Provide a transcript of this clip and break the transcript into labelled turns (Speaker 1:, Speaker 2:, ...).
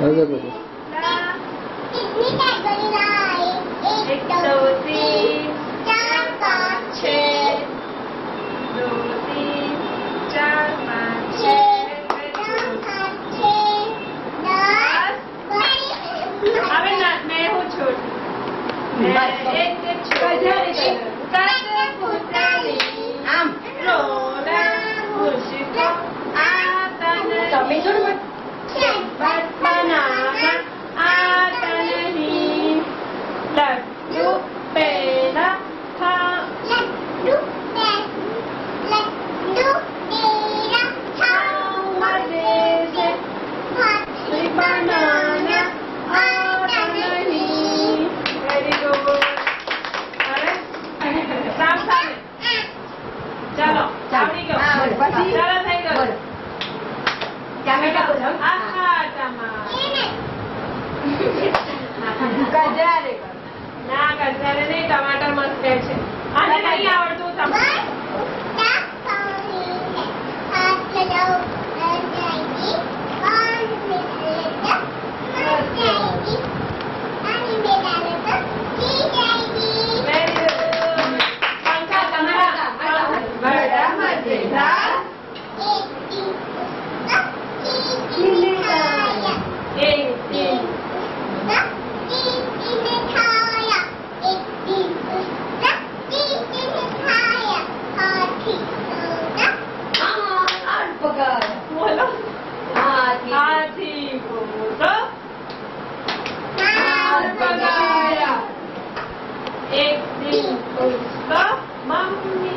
Speaker 1: आगे बढ़ो।
Speaker 2: कितनी कैटेगरी है? 1 2 3 4 5 6 2 3 4 5 6 હવે ના મેં હું છોડ એક છોડ કટપુતળી આમ રોડા મુશકો આ તને તમે જોડ બનાના આ તને લડ્ડુ પેડા ખા લડ્ડુ પેડા ખાવા દે છે બનાના આ તને વેરી ગુડ અરે સામ સામે ચાલો આવડી ગયો પછી ચાલો થઈ ગયો ટમેટા બોલો આહા ટમા ગજારે ના ગજારે નહીં ટમાટર મસ્ત છે આને નહીં આવડતું ટમાટર हाथी को तो हाथ पकाया एक दिन उसका मम्मी